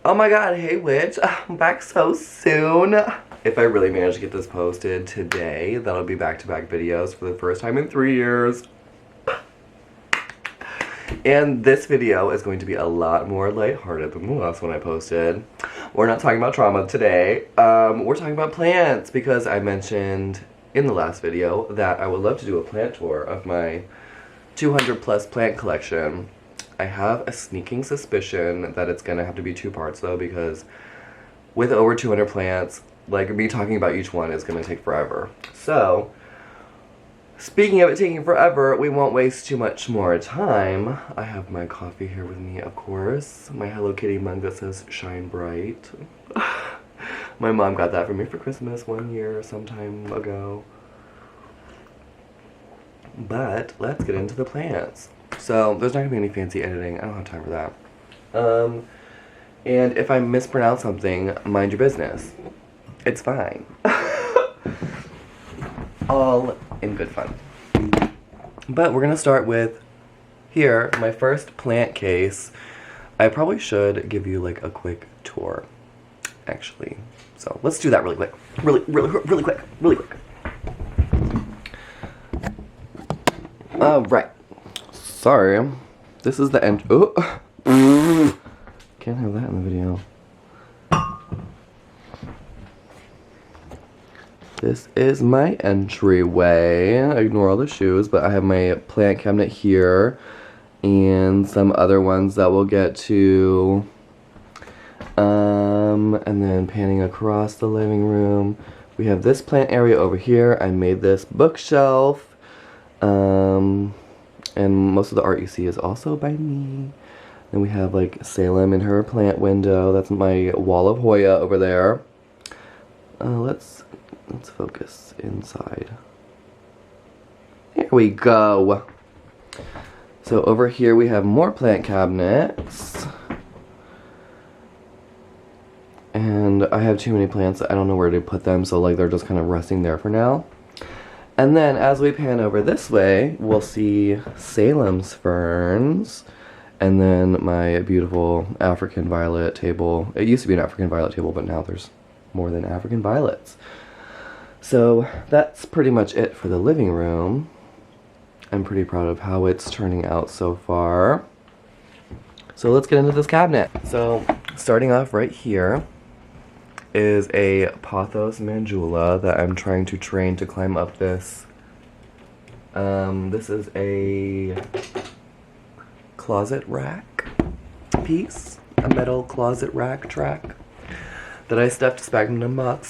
Oh my god, hey witch, I'm back so soon. If I really manage to get this posted today, that'll be back-to-back videos for the first time in 3 years. And this video is going to be a lot more lighthearted than the last one I posted. We're not talking about trauma today. We're talking about plants because I mentioned in the last video that I would love to do a plant tour of my 200 plus plant collection. I have a sneaking suspicion that it's gonna have to be 2 parts though, because with over 200 plants, like me talking about each one is gonna take forever. So, speaking of it taking forever, we won't waste too much more time. I have my coffee here with me, of course. My Hello Kitty mug that says shine bright. My mom got that for me for Christmas 1 year some time ago. But let's get into the plants. So there's not gonna be any fancy editing. I don't have time for that. And if I mispronounce something, mind your business. It's fine. All in good fun. But we're gonna start with here, my first plant case. I probably should give you like a quick tour, actually. So let's do that really quick. Really quick. Right. Sorry. This is the end. Oh. Can't have that in the video. This is my entryway. Ignore all the shoes, but I have my plant cabinet here and some other ones that we'll get to. And then panning across the living room, we have this plant area over here. I made this bookshelf. And most of the art you see is also by me. Then we have like Salem in her plant window. That's my wall of Hoya over there. Let's focus inside. Here we go. So over here we have more plant cabinets. And I have too many plants, I don't know where to put them, so like they're just kind of resting there for now. And then as we pan over this way, we'll see Salem's ferns. And then my beautiful African violet table. It used to be an African violet table, but now there's more than African violets. So that's pretty much it for the living room. I'm pretty proud of how it's turning out so far. So let's get into this cabinet. So starting off right here is a Pothos Mandula that I'm trying to train to climb up this. This is a closet rack piece, a metal closet rack track that I stuffed sphagnum moss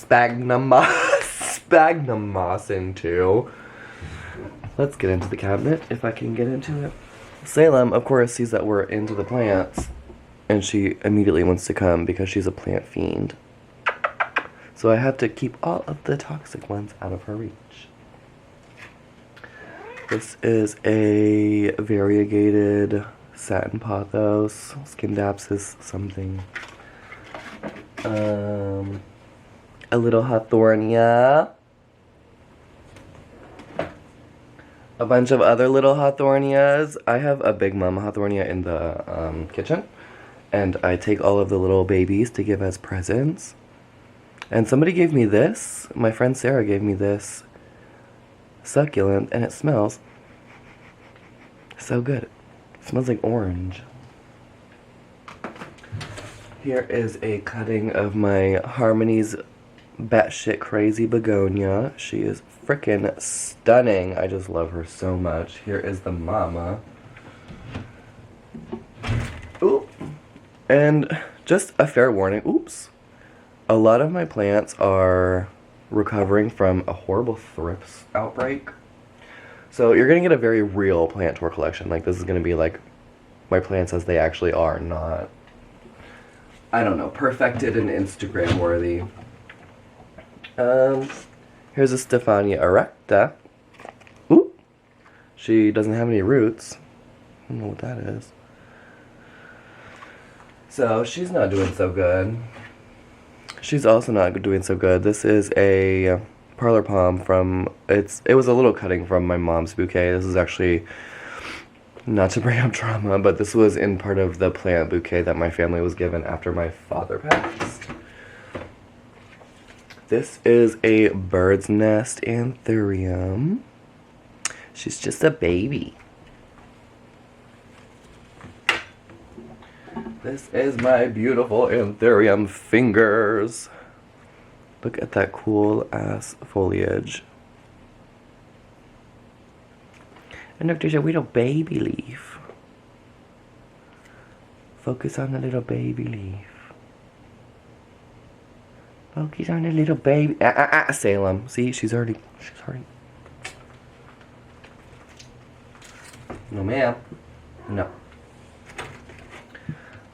into. Let's get into the cabinet if I can get into it. Salem, of course, sees that we're into the plants, and she immediately wants to come because she's a plant fiend. So I have to keep all of the toxic ones out of her reach. This is a variegated satin pothos, Skindapsis something. A little hawthornia. A bunch of other little hawthornias. I have a big mama hawthornia in the kitchen. And I take all of the little babies to give as presents. And somebody gave me this. My friend Sarah gave me this succulent, and it smells so good. It smells like orange. Here is a cutting of my Harmony's batshit crazy begonia. She is freaking stunning. I just love her so much. Here is the mama. Ooh. And just a fair warning. Oops. A lot of my plants are recovering from a horrible thrips outbreak. So you're going to get a very real plant tour collection. Like, this is going to be like my plants as they actually are, not, I don't know, perfected and Instagram worthy. Here's a Stephania erecta. Ooh. She doesn't have any roots. I don't know what that is. So she's not doing so good. She's also not doing so good. This is a parlor palm from, it was a little cutting from my mom's bouquet. This is actually not to bring up trauma, but this was in part of the plant bouquet that my family was given after my father passed. This is a bird's nest anthurium. She's just a baby. This is my beautiful anthurium fingers. Look at that cool ass foliage. And look, there's a little baby leaf. Focus on the little baby leaf. Focus on the little baby. Salem. See, she's already. No, ma'am. No.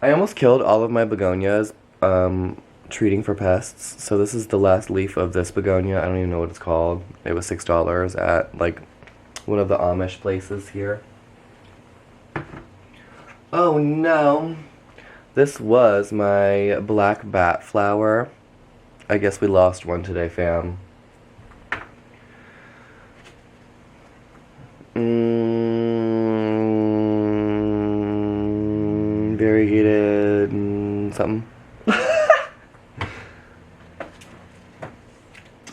I almost killed all of my begonias treating for pests. So this is the last leaf of this begonia. I don't even know what it's called. It was $6 at like one of the Amish places here. Oh no. This was my black bat flower. I guess we lost one today, fam. Variegated something.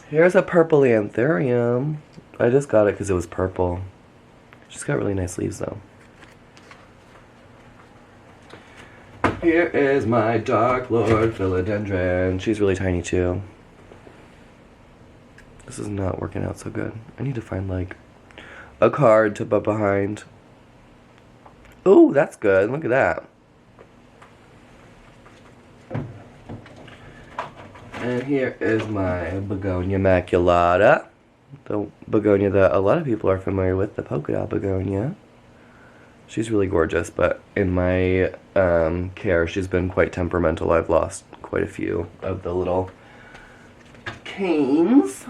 Here's a purple anthurium. I just got it because it was purple. She's got really nice leaves though. Here is my Dark Lord philodendron. She's really tiny too. This is not working out so good. I need to find like a card to put behind. Oh, that's good. Look at that. And here is my begonia maculata. The begonia that a lot of people are familiar with, the polka dot begonia. She's really gorgeous, but in my care, she's been quite temperamental. I've lost quite a few of the little canes.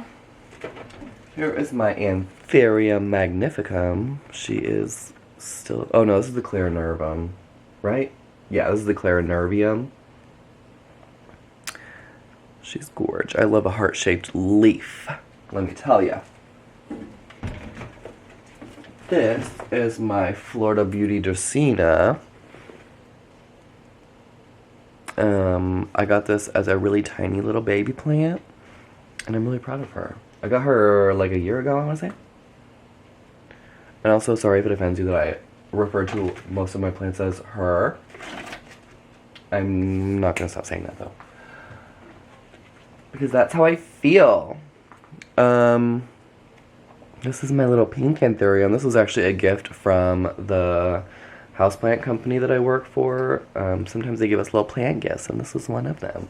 Here is my Anthurium magnificum. She is still... Oh no, this is the clarinervum, right? Yeah, this is the clarinervium. She's gorge. I love a heart-shaped leaf. Let me tell ya. This is my Florida Beauty Dracaena. I got this as a really tiny little baby plant, and I'm really proud of her. I got her like a year ago, I want to say. And also, sorry if it offends you that I refer to most of my plants as her. I'm not going to stop saying that, though. Because that's how I feel. This is my little pink anthurium. This was actually a gift from the houseplant company that I work for. Sometimes they give us little plant gifts, and this was one of them.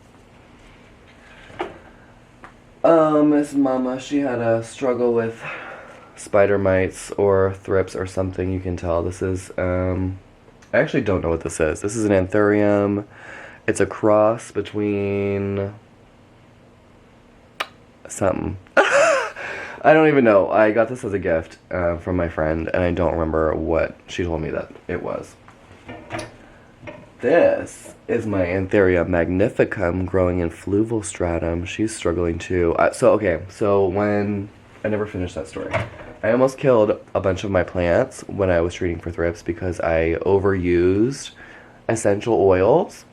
Miss Mama, she had a struggle with spider mites or thrips or something, you can tell. This is, I actually don't know what this is. This is an anthurium. It's a cross between something. I don't even know. I got this as a gift from my friend, and I don't remember what she told me that it was. This is my Anthurium magnificum growing in fluval stratum. She's struggling too. So when... I never finished that story. I almost killed a bunch of my plants when I was treating for thrips because I overused essential oils.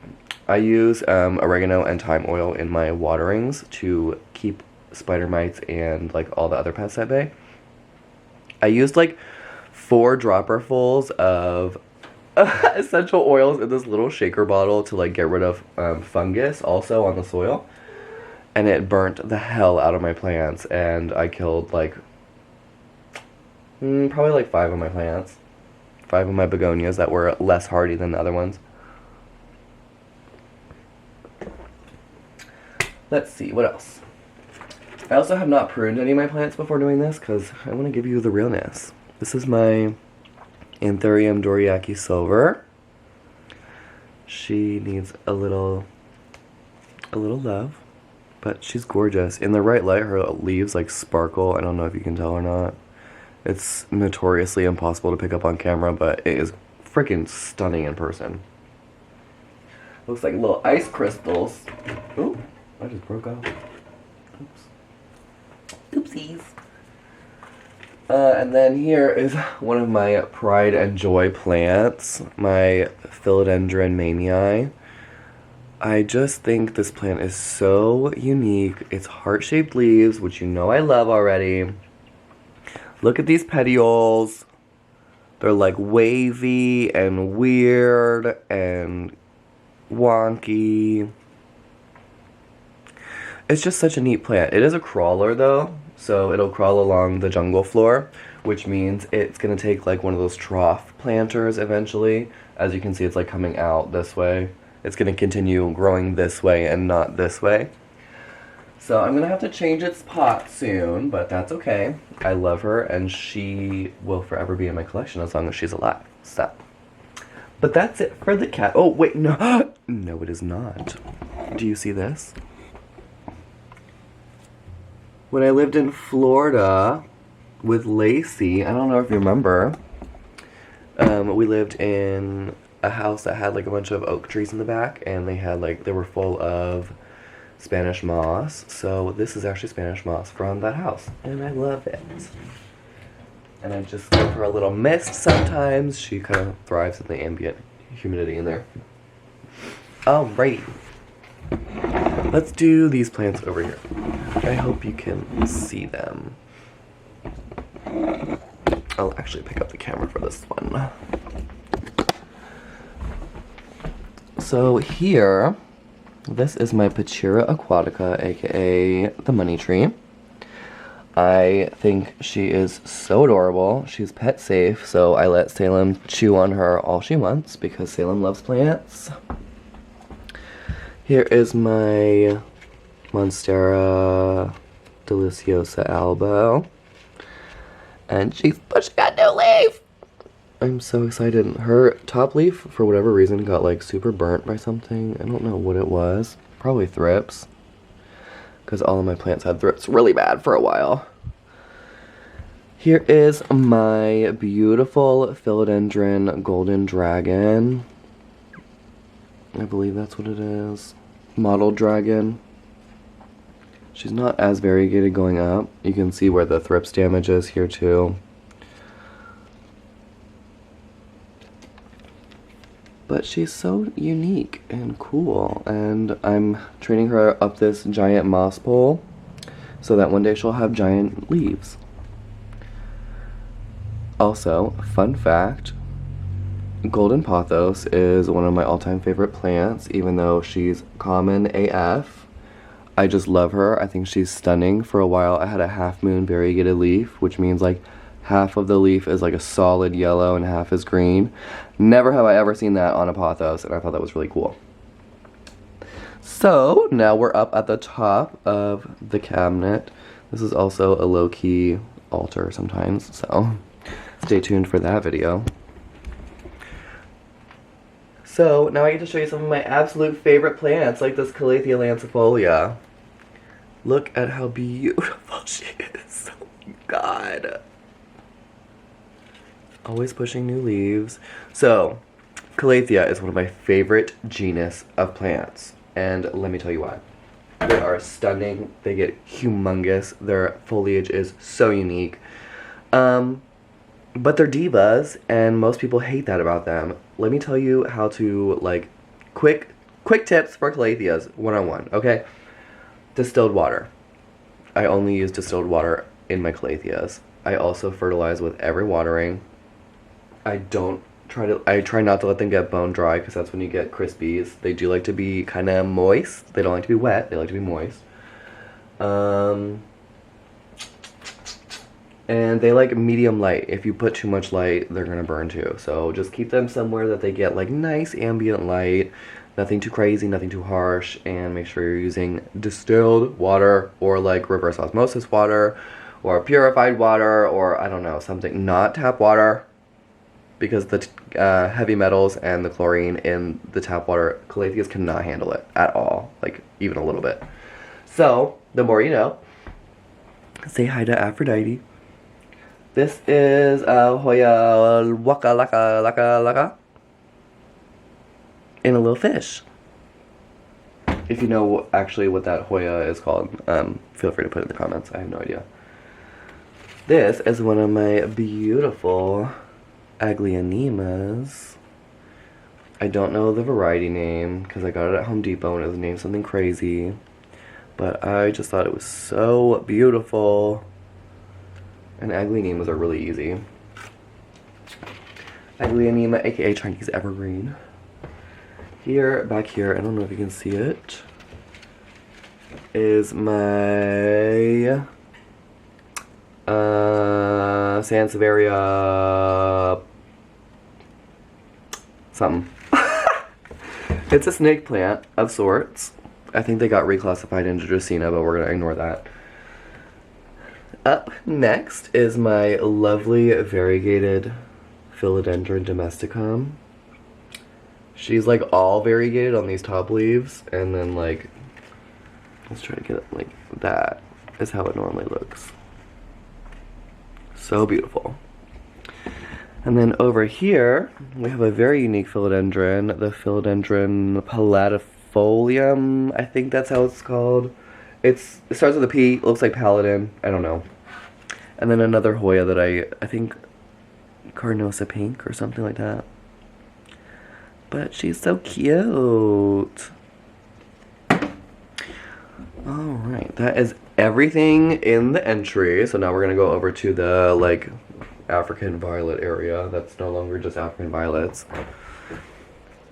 I use oregano and thyme oil in my waterings to keep spider mites and like all the other pests at bay. I used like 4 dropperfuls of essential oils in this little shaker bottle to like get rid of fungus also on the soil, and it burnt the hell out of my plants, and I killed like probably like 5 of my plants, 5 of my begonias that were less hardy than the other ones. Let's see, what else? I also have not pruned any of my plants before doing this because I want to give you the realness. This is my Anthurium Doriaki Silver. She needs a little love, but she's gorgeous. In the right light, her leaves like sparkle. I don't know if you can tell or not. It's notoriously impossible to pick up on camera, but it is freaking stunning in person. Looks like little ice crystals. Ooh, I just broke off. Oops. Oopsies. And then here is one of my pride and joy plants, my philodendron manii. I just think this plant is so unique. It's heart-shaped leaves, which you know I love already. Look at these petioles. They're like wavy and weird and wonky. It's just such a neat plant. It is a crawler though, so it'll crawl along the jungle floor, which means it's gonna take like one of those trough planters eventually. As you can see, it's like coming out this way. It's gonna continue growing this way and not this way. So I'm gonna have to change its pot soon, but that's okay. I love her and she will forever be in my collection as long as she's alive. So, but that's it for the cat. Oh wait, no, no it is not. Do you see this? When I lived in Florida with Lacey, I don't know if you remember, we lived in a house that had like a bunch of oak trees in the back, and they were full of Spanish moss. So this is actually Spanish moss from that house, and I love it. And I just give her a little mist sometimes. She kind of thrives in the ambient humidity in there. Alright. Let's do these plants over here. I hope you can see them. I'll actually pick up the camera for this one. So here, this is my Pachira aquatica, aka the money tree. I think she is so adorable. She's pet safe, so I let Salem chew on her all she wants because Salem loves plants. Here is my Monstera Deliciosa Albo. And she's pushing a new leaf! I'm so excited. Her top leaf, for whatever reason, got like super burnt by something. I don't know what it was. Probably thrips. Because all of my plants had thrips really bad for a while. Here is my beautiful philodendron golden dragon. I believe that's what it is. Mottled dragon. She's not as variegated going up. You can see where the thrips damage is here too. But she's so unique and cool, and I'm training her up this giant moss pole so that one day she'll have giant leaves. Also, fun fact, Golden Pothos is one of my all-time favorite plants, even though she's common AF. I just love her. I think she's stunning. For a while, I had a half moon variegated leaf, which means like half of the leaf is like a solid yellow and half is green. Never have I ever seen that on a pothos, and I thought that was really cool. So, now we're up at the top of the cabinet. This is also a low-key altar sometimes, so stay tuned for that video. So, now I get to show you some of my absolute favorite plants, like this Calathea lancifolia. Look at how beautiful she is. Oh my god. Always pushing new leaves. So, Calathea is one of my favorite genus of plants. And let me tell you why. They are stunning. They get humongous. Their foliage is so unique. But they're divas, and most people hate that about them. Let me tell you how to, like, quick tips for Calatheas, one-on-one, okay? Distilled water. I only use distilled water in my Calatheas. I also fertilize with every watering. I try not to let them get bone dry, because that's when you get crispies. They do like to be kind of moist. They don't like to be wet. They like to be moist. And they like medium light. If you put too much light, they're gonna burn too. So just keep them somewhere that they get like nice ambient light. Nothing too crazy, nothing too harsh. And make sure you're using distilled water or like reverse osmosis water or purified water or I don't know, something. Not tap water, because the heavy metals and the chlorine in the tap water, Calatheas cannot handle it at all. Like even a little bit. So the more you know. Say hi to Aphrodite. This is Hoya Waka Laka Laka Laka in a little fish. If you know actually what that Hoya is called, feel free to put it in the comments. I have no idea. This is one of my beautiful aglaonemas. I don't know the variety name because I got it at Home Depot and it was named something crazy. But I just thought it was so beautiful. And aglaonemas are really easy. Aglaonema, aka Chinese evergreen. Here, back here, I don't know if you can see it, is my Sansevieria something. It's a snake plant of sorts. I think they got reclassified into Dracaena, but we're gonna ignore that. Up next is my lovely variegated Philodendron domesticum. She's like all variegated on these top leaves, and then like, let's try to get it like that is how it normally looks. So beautiful. And then over here, we have a very unique philodendron, the Philodendron paladifolium, I think that's how it's called. It starts with a P, looks like paladin, I don't know. And then another Hoya that I think Carnosa pink or something like that. But she's so cute. Alright, that is everything in the entry. So now we're going to go over to the like African violet area. That's no longer just African violets.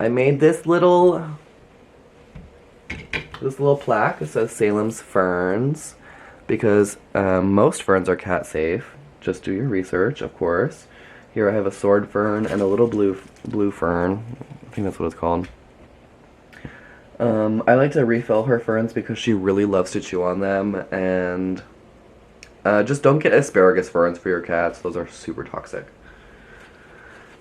I made this little plaque. It says Salem's Ferns because most ferns are cat safe. Just do your research, of course. Here I have a sword fern and a little blue fern. I think that's what it's called. I like to refill her ferns because she really loves to chew on them, and just don't get asparagus ferns for your cats. Those are super toxic.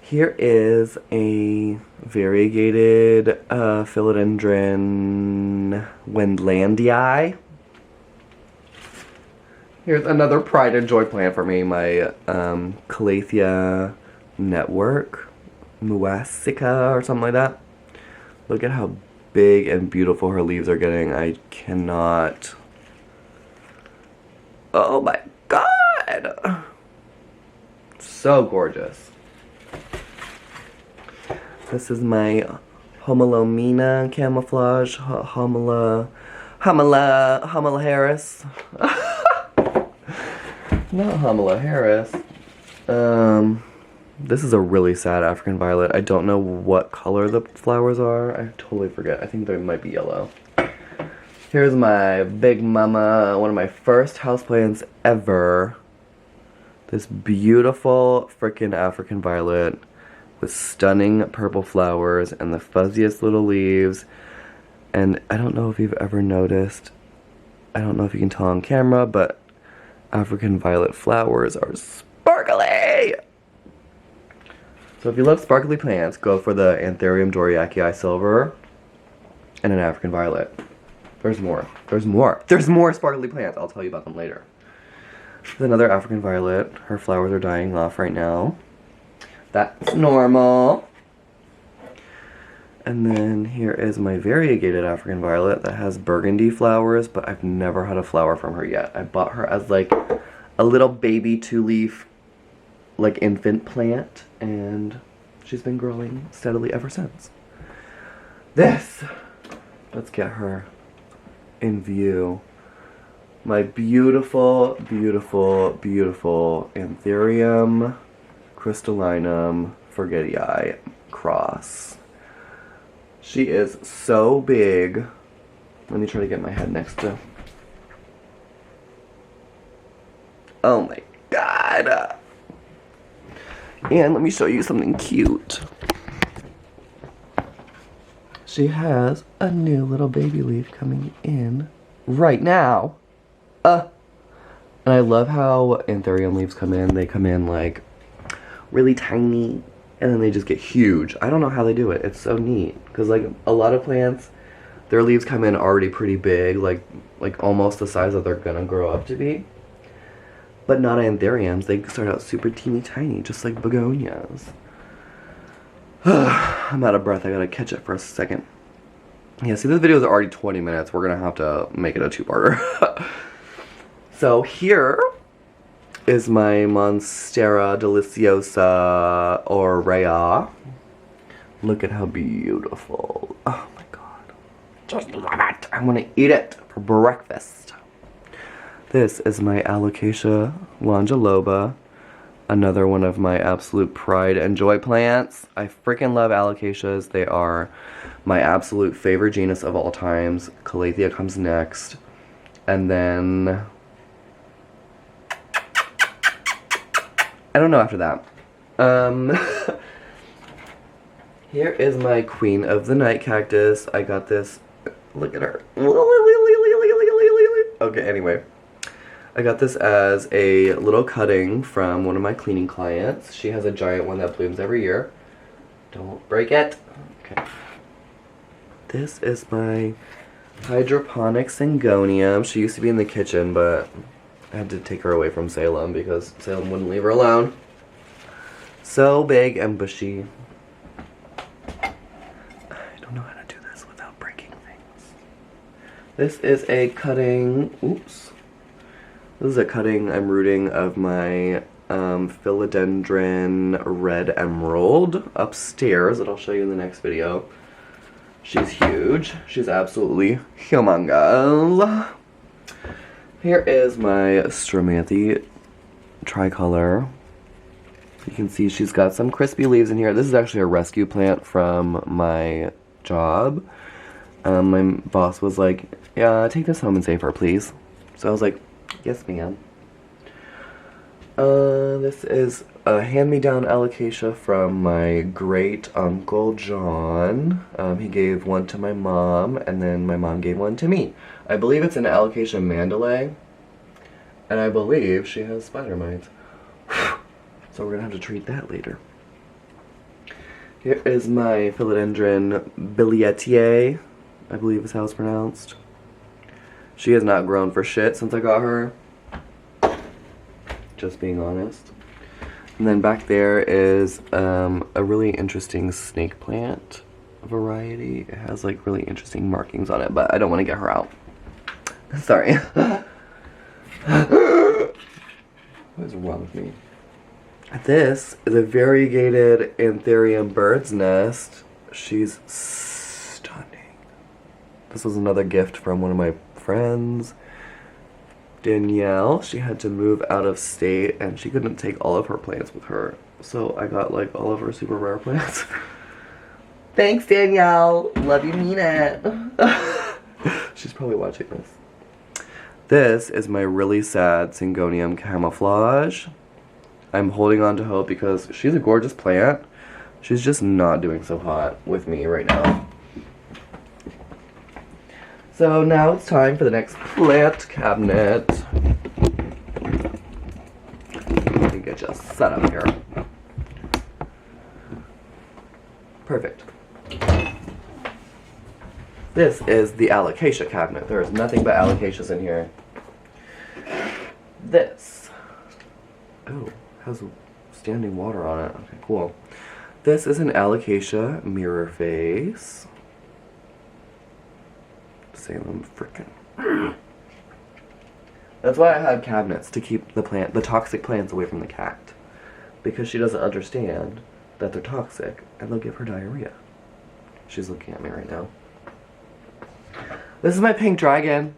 Here is a variegated Philodendron Wendlandii. Here's another pride and joy plant for me, my Calathea network, Muasica or something like that. Look at how big and beautiful her leaves are getting. I cannot. Oh my god! So gorgeous. This is my Homolomina camouflage, Homela Harris. Not Homela Harris. This is a really sad African violet. I don't know what color the flowers are. I totally forget. I think they might be yellow. Here's my big mama, one of my first houseplants ever. This beautiful freaking African violet with stunning purple flowers and the fuzziest little leaves. And I don't know if you've ever noticed, I don't know if you can tell on camera, but African violet flowers are sparkly! So if you love sparkly plants, go for the Anthurium doriaceae silver and an African violet. There's more. There's more. There's more sparkly plants. I'll tell you about them later. There's another African violet. Her flowers are dying off right now. That's normal. And then here is my variegated African violet that has burgundy flowers, but I've never had a flower from her yet. I bought her as like a little baby 2-leaf like infant plant, and she's been growing steadily ever since. Let's get her in view. My beautiful, beautiful, beautiful Anthurium crystallinum forgetii cross. She is so big. Let me try to get my head next to. Oh my god. And let me show you something cute. She has a new little baby leaf coming in right now. And I love how Anthurium leaves come in. They come in like really tiny and then they just get huge. I don't know how they do it. It's so neat. Because like a lot of plants, their leaves come in already pretty big, like almost the size that they're gonna grow up to be. But not Anthuriums. They start out super teeny tiny, just like begonias. I'm out of breath. I gotta catch it for a second. Yeah, see, this video is already 20 minutes. We're gonna have to make it a 2-parter. So here is my Monstera Deliciosa Aurea. Look at how beautiful. Oh my god. Just love it. I want to eat it for breakfast. This is my Alocasia longiloba. Another one of my absolute pride and joy plants. I freaking love alocasias. They are my absolute favorite genus of all times. Calathea comes next. And then I don't know after that. Here is my Queen of the Night cactus. I got this. Look at her. Okay, anyway. I got this as a little cutting from one of my cleaning clients. She has a giant one that blooms every year. Don't break it. Okay. This is my hydroponic syngonium. She used to be in the kitchen, but I had to take her away from Salem because Salem wouldn't leave her alone. So big and bushy. I don't know how to do this without breaking things. This is a cutting. Oops. This is a cutting I'm rooting of my philodendron red emerald upstairs that I'll show you in the next video. She's huge. She's absolutely humongous. Here is my Stromanthe tricolor. You can see she's got some crispy leaves in here. This is actually a rescue plant from my job. My boss was like, yeah, take this home and save her, please. So I was like, yes, ma'am. This is a hand-me-down alocasia from my great uncle John. He gave one to my mom, and then my mom gave one to me. I believe it's an alocasia mandalay, and I believe she has spider mites. So we're gonna have to treat that later. Here is my philodendron bilietier, I believe is how it's pronounced. She has not grown for shit since I got her. Just being honest. And then back there is a really interesting snake plant variety. It has like really interesting markings on it, but I don't want to get her out. Sorry. What is wrong with me? This is a variegated Anthurium bird's nest. She's stunning. This was another gift from one of my friends, Danielle. She had to move out of state and she couldn't take all of her plants with her. So I got like all of her super rare plants. Thanks, Danielle. Love you, mean it. She's probably watching this. This is my really sad Syngonium camouflage. I'm holding on to hope because she's a gorgeous plant. She's just not doing so hot with me right now. So now it's time for the next plant cabinet. Let me get you set up here. Perfect. This is the alocasia cabinet. There is nothing but alocasias in here. This. Oh, has standing water on it. Okay, cool. This is an alocasia mirror face. Salem frickin'. That's why I have cabinets, to keep the toxic plants away from the cat. Because she doesn't understand that they're toxic and they'll give her diarrhea. She's looking at me right now. This is my pink dragon.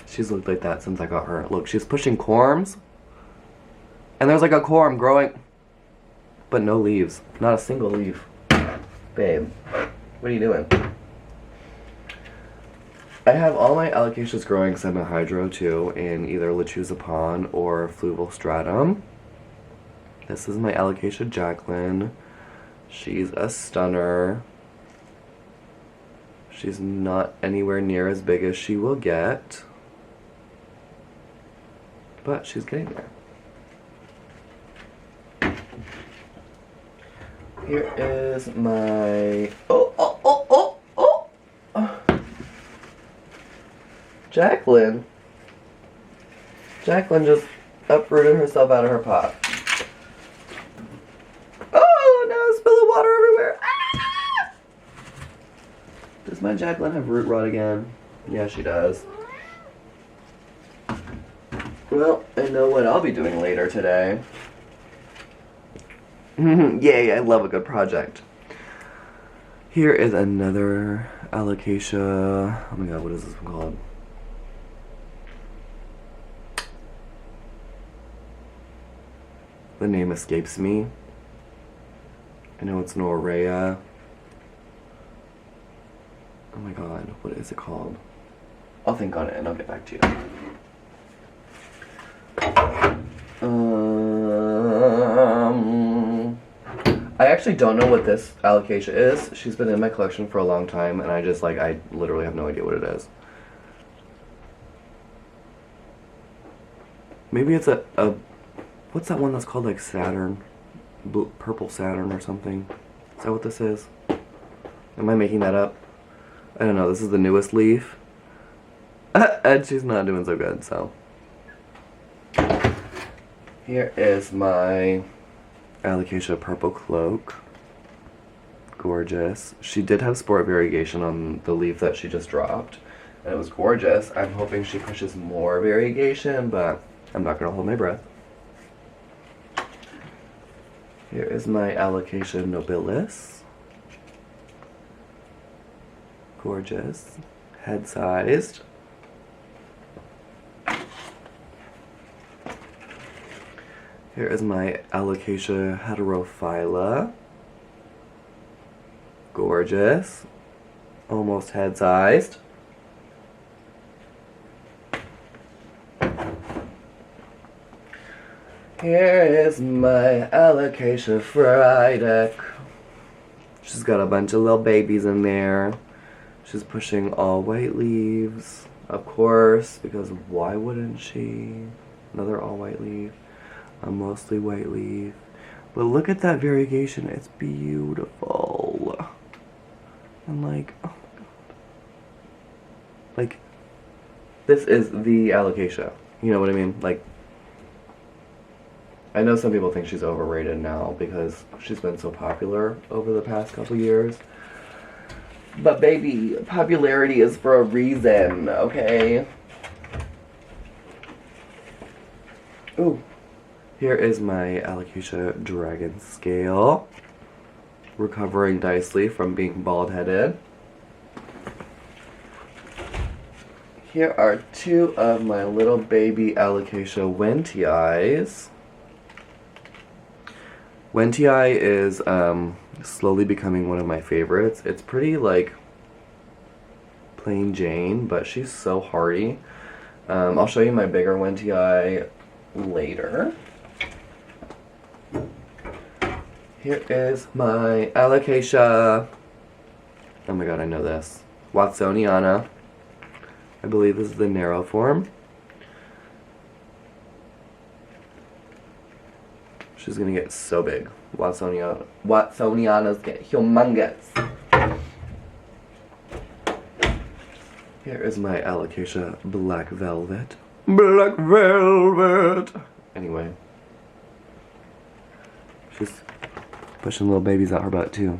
She's looked like that since I got her. Look, she's pushing corms. And there's like a corm growing. But no leaves. Not a single leaf. Babe, what are you doing? I have all my alocasias growing semi-hydro too in either lechuza pon or fluval stratum. This is my alocasia Jacqueline. She's a stunner. She's not anywhere near as big as she will get. But she's getting there. Here is my Jacqueline. Jacqueline just uprooted herself out of her pot. Oh, now a spill of water everywhere. Ah! Does my Jacqueline have root rot again? Yeah, she does. Well, I know what I'll be doing later today. Yay, I love a good project. Here is another alocasia. Oh my god, what is this one called? The name escapes me. I know it's an Aurea. Oh my god, what is it called? I'll think on it and I'll get back to you. I actually don't know what this alocasia is. She's been in my collection for a long time and I literally have no idea what it is. Maybe it's a what's that one that's called like Saturn? Purple Saturn or something? Is that what this is? Am I making that up? I don't know. This is the newest leaf. And she's not doing so good, so. Here is my alocasia purple cloak. Gorgeous. She did have sport variegation on the leaf that she just dropped. And it was gorgeous. I'm hoping she pushes more variegation, but I'm not going to hold my breath. Here is my alocasia nobilis. Gorgeous. Head-sized. Here is my alocasia heterophylla. Gorgeous. Almost head-sized. Here is my alocasia frydek. She's got a bunch of little babies in there. She's pushing all white leaves, of course, because why wouldn't she? Another all white leaf. A mostly white leaf. But look at that variegation. It's beautiful. And like, oh my god. Like, this is the alocasia. You know what I mean? Like, I know some people think she's overrated now because she's been so popular over the past couple years. But baby, popularity is for a reason, okay? Ooh. Here is my alocasia dragon scale. Recovering nicely from being bald-headed. Here are two of my little baby alocasia wentii. Wentii is slowly becoming one of my favorites. It's pretty like plain Jane, but she's so hardy. I'll show you my bigger wentii later. Here is my alocasia. Oh my god, I know this. Watsoniana. I believe this is the narrow form. She's gonna get so big. Watsonianas get humongous. Here is my alocasia black velvet. Black velvet! Anyway. She's pushing little babies out her butt too.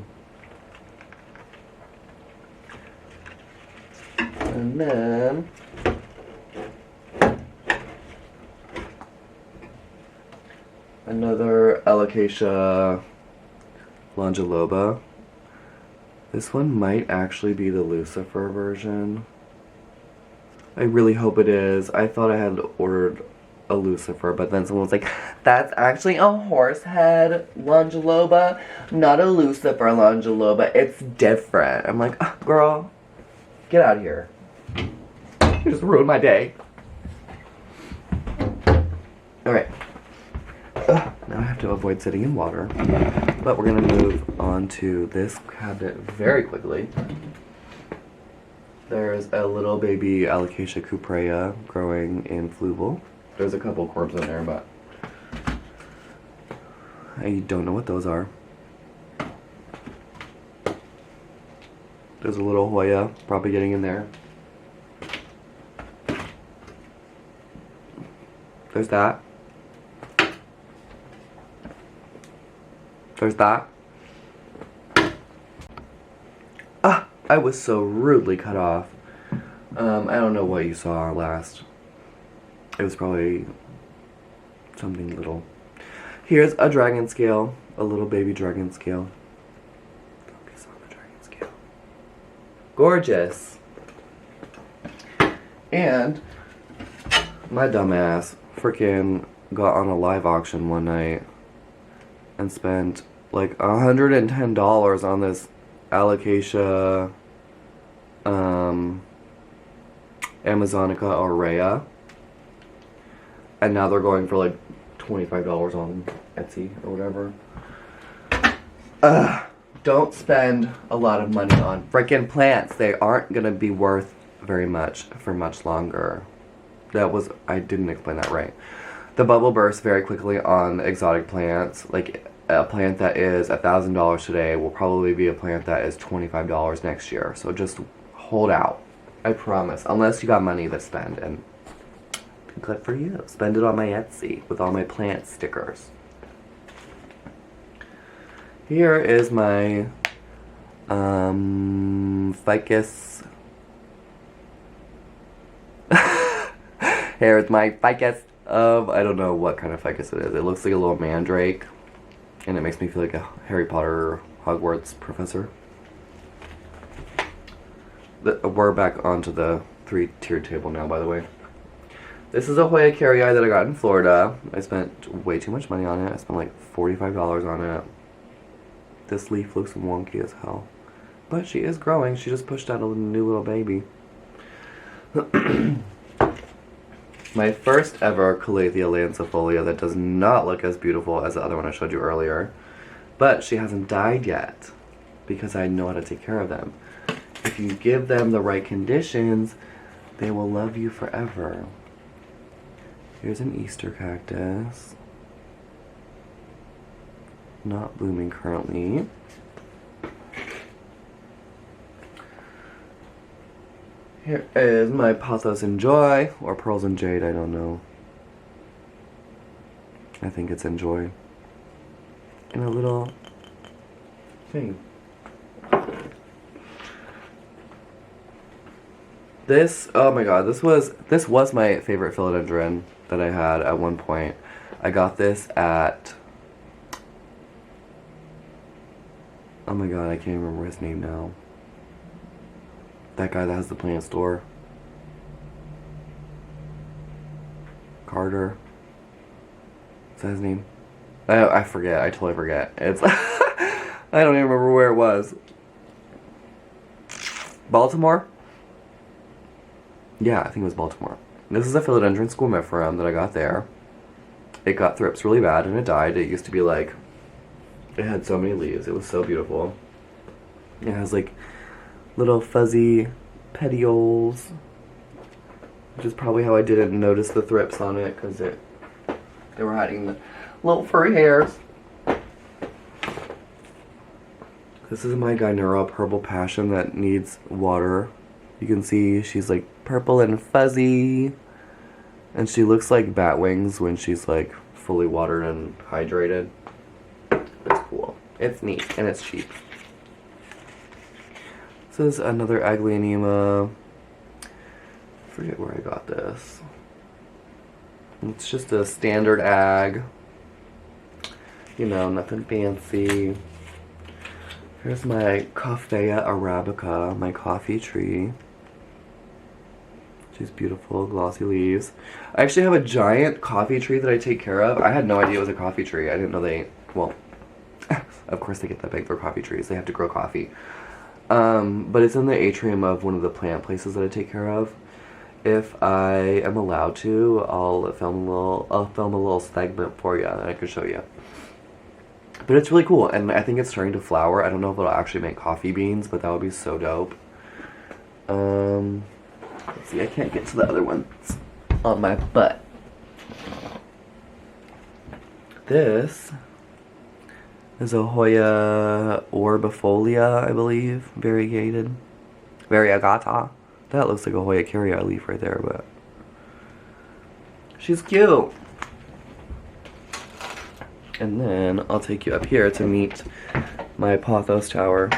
And then another alocasia longiloba. This one might actually be the Lucifer version. I really hope it is. I thought I had ordered a Lucifer, but then someone was like, that's actually a horse head longiloba, not a Lucifer longiloba. It's different. I'm like, oh, girl, get out of here. You just ruined my day. Alright. Now I have to avoid sitting in water. But we're going to move on to this cabinet very quickly. There's a little baby alocasia cuprea growing in fluval. There's a couple corbs in there, but I don't know what those are. There's a little hoya probably getting in there. There's that. There's that. Ah, I was so rudely cut off. I don't know what you saw last. It was probably something little. Here's a dragon scale, a little baby dragon scale. Focus on the dragon scale. Gorgeous. And my dumbass freaking got on a live auction one night and spent like $110 on this alocasia Amazonica aurea, and now they're going for like $25 on Etsy or whatever. Don't spend a lot of money on freaking plants. They aren't gonna be worth very much for much longer. I didn't explain that right. The bubble bursts very quickly on exotic plants. Like a plant that is $1,000 today will probably be a plant that is $25 next year. So just hold out. I promise. Unless you got money to spend, and good for you. Spend it on my Etsy with all my plant stickers. Here is my ficus. Here's my ficus of, I don't know what kind of ficus it is. It looks like a little mandrake, and it makes me feel like a Harry Potter Hogwarts professor. We're back onto the 3-tiered table now, by the way. This is a Hoya carrii that I got in Florida. I spent way too much money on it. I spent like $45 on it. This leaf looks wonky as hell. But she is growing. She just pushed out a new little baby. My first ever Calathea lancifolia that does not look as beautiful as the other one I showed you earlier. But she hasn't died yet because I know how to take care of them. If you give them the right conditions, they will love you forever. Here's an Easter cactus. Not blooming currently. Here is my Pothos and Joy, or Pearls and Jade, I don't know. I think it's Enjoy. In a little thing. This, oh my god, this was my favorite philodendron that I had at one point. I got this at, oh my god, I can't remember his name now. That guy that has the plant store. Carter. Is that his name? I forget, I totally forget. It's, I don't even remember where it was. Baltimore? Yeah, I think it was Baltimore. This is a philodendron squamiferum that I got there. It got thrips really bad and it died. It used to be like, it had so many leaves. It was so beautiful. It has like little fuzzy petioles, which is probably how I didn't notice the thrips on it, because they were hiding the little furry hairs. This is my Gynura Purple Passion that needs water. You can see she's like purple and fuzzy, and she looks like bat wings when she's like fully watered and hydrated. It's cool. It's neat, and it's cheap. This is another Aglaonema. I forget where I got this. It's just a standard ag. You know, nothing fancy. Here's my Coffea arabica, my coffee tree. She's beautiful, glossy leaves. I actually have a giant coffee tree that I take care of. I had no idea it was a coffee tree. I didn't know well, of course they get that big for coffee trees. They have to grow coffee. But it's in the atrium of one of the plant places that I take care of. If I am allowed to, I'll film a little segment for you and I can show you. But it's really cool, and I think it's starting to flower. I don't know if it'll actually make coffee beans, but that would be so dope. Let's see, I can't get to the other ones on my butt. This is a Hoya orbifolia, I believe, variegated. Variegata. That looks like a Hoya carrii leaf right there, but she's cute. And then I'll take you up here to meet my Pothos tower.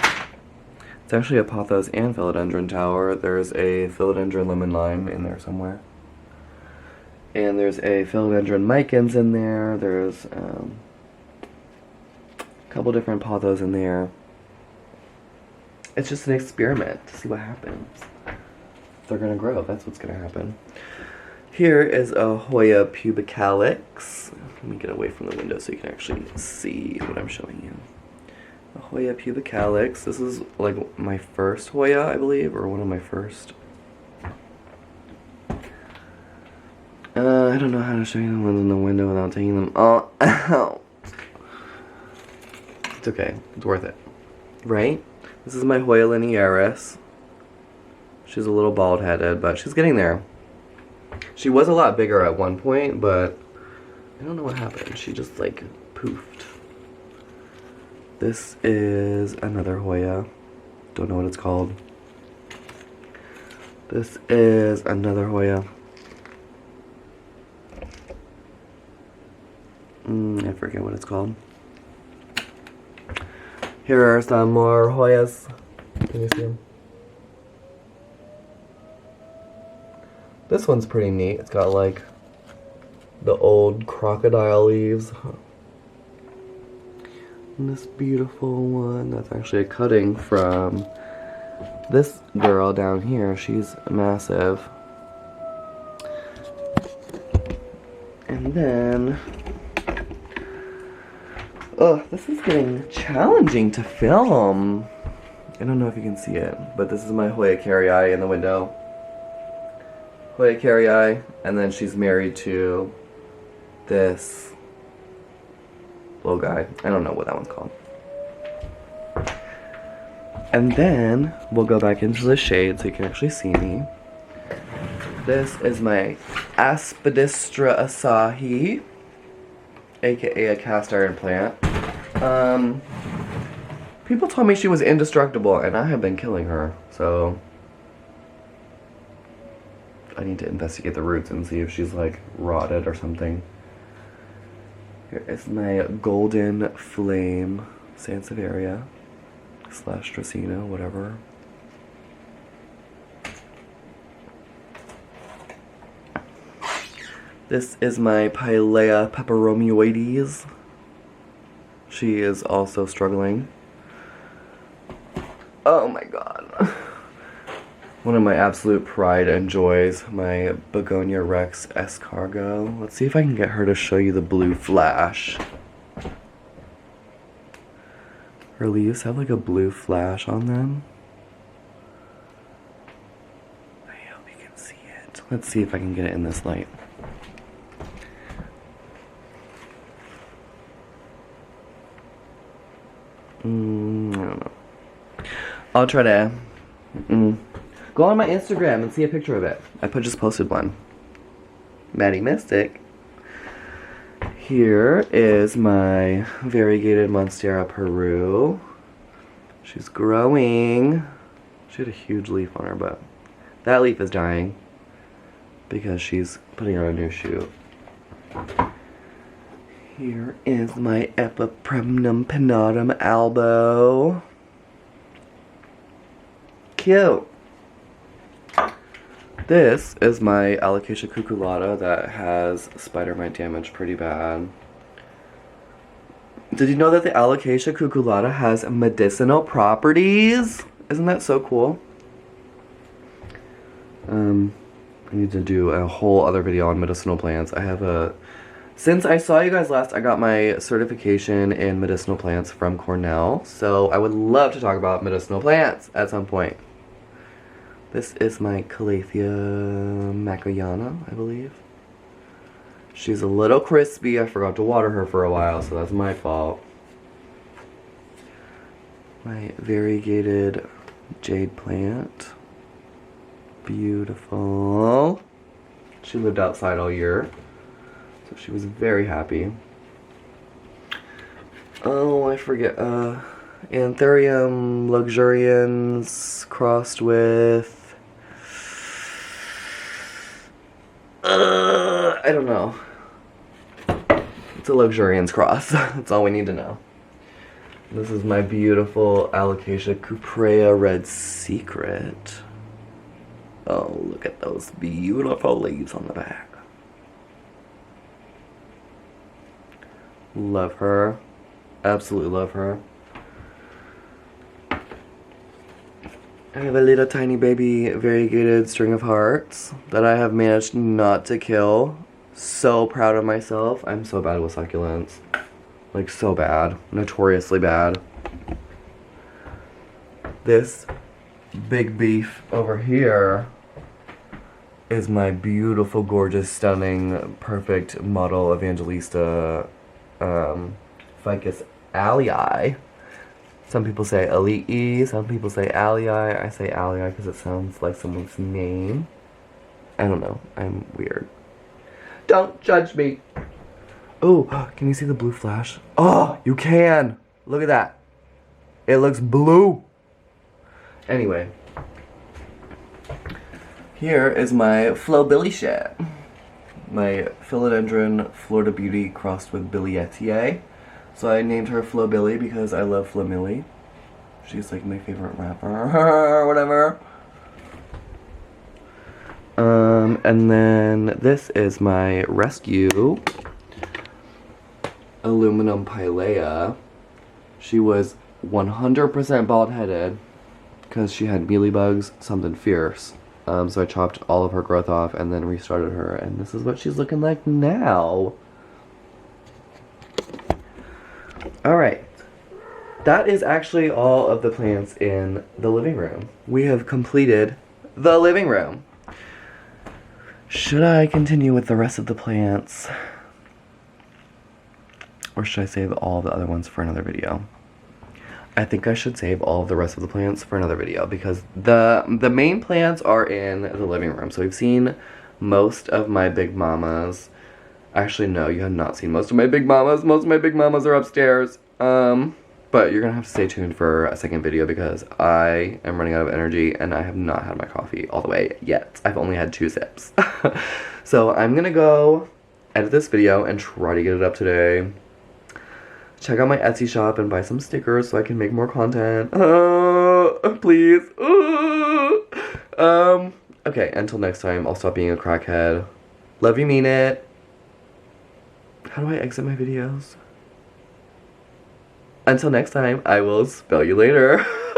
It's actually a pothos and philodendron tower. There's a philodendron lemon lime in there somewhere. And there's a philodendron micans in there. There's a couple different pothos in there. It's just an experiment to see what happens. They're gonna grow, that's what's gonna happen. Here is a Hoya pubicalyx. Let me get away from the window so you can actually see what I'm showing you. A Hoya pubicalyx. This is like my first Hoya, I believe, or one of my first. I don't know how to show you the ones in the window without taking them all out. It's okay, it's worth it. Right? This is my Hoya linearis. She's a little bald-headed, but she's getting there. She was a lot bigger at one point, but I don't know what happened. She just like poofed. This is another Hoya. Don't know what it's called. This is another Hoya. I forget what it's called. Here are some more Hoyas. Can you see them? This one's pretty neat. It's got like the old crocodile leaves. And this beautiful one, that's actually a cutting from this girl down here. She's massive. And then, oh, this is getting challenging to film. I don't know if you can see it, but this is my Hoya carrii in the window. Hoya carrii, and then she's married to this little guy. I don't know what that one's called. And then we'll go back into the shade so you can actually see me. This is my Aspidistra asahi, aka a cast iron plant. People told me she was indestructible, and I have been killing her, so I need to investigate the roots and see if she's like rotted or something. Here is my golden flame sansevieria / Dracaena, whatever. This is my Pilea peperomioides. She is also struggling. Oh my god. One of my absolute pride and joys, my Begonia Rex escargot. Let's see if I can get her to show you the blue flash. Her leaves have like a blue flash on them. I hope you can see it. Let's see if I can get it in this light. I don't know. I'll try to go on my Instagram and see a picture of it. I just posted one. Maddie Mystic. Here is my variegated Monstera Peru. She's growing. She had a huge leaf on her, but that leaf is dying because she's putting on a new shoot. Here is my Epipremnum pinnatum albo. Cute. This is my Alocasia cucullata that has spider mite damage pretty bad. Did you know that the Alocasia cucullata has medicinal properties? Isn't that so cool? I need to do a whole other video on medicinal plants. Since I saw you guys last, I got my certification in medicinal plants from Cornell. So I would love to talk about medicinal plants at some point. This is my Calathea macayana, I believe. She's a little crispy. I forgot to water her for a while, so that's my fault. My variegated jade plant. Beautiful. She lived outside all year, so she was very happy. Oh, I forget. Anthurium luxurians crossed with... I don't know. It's a luxurians cross. That's all we need to know. This is my beautiful Alocasia Cuprea Red Secret. Oh, look at those beautiful leaves on the back. Love her. Absolutely love her. I have a little tiny baby variegated string of hearts that I have managed not to kill. So proud of myself. I'm so bad with succulents. Like, so bad. Notoriously bad. This big beef over here is my beautiful, gorgeous, stunning, perfect model Evangelista Ficus alii. Some people say alii, some people say alii. I say alii because it sounds like someone's name. I don't know. I'm weird. Don't judge me. Oh, can you see the blue flash? Oh, you can. Look at that. It looks blue. Anyway. Here is my Flo Billy shit. My philodendron Florida Beauty crossed with Billietier. So I named her Flo Billy because I love Flo Milli. She's like my favorite rapper or whatever. And then this is my rescue aluminum pilea. She was 100% bald-headed because she had mealybugs, something fierce. So I chopped all of her growth off and then restarted her, and this is what she's looking like now. Alright. That is actually all of the plants in the living room. We have completed the living room. Should I continue with the rest of the plants? Or should I save all the other ones for another video? I think I should save all of the rest of the plants for another video because the main plants are in the living room. So we've seen most of my big mamas. Actually, no, you have not seen most of my big mamas. Most of my big mamas are upstairs. But you're gonna have to stay tuned for a second video because I am running out of energy and I have not had my coffee all the way yet. I've only had 2 sips. So I'm gonna go edit this video and try to get it up today. Check out my Etsy shop and buy some stickers so I can make more content. Please. Okay, until next time, I'll stop being a crackhead. Love you, mean it. How do I exit my videos? Until next time, I will spell you later.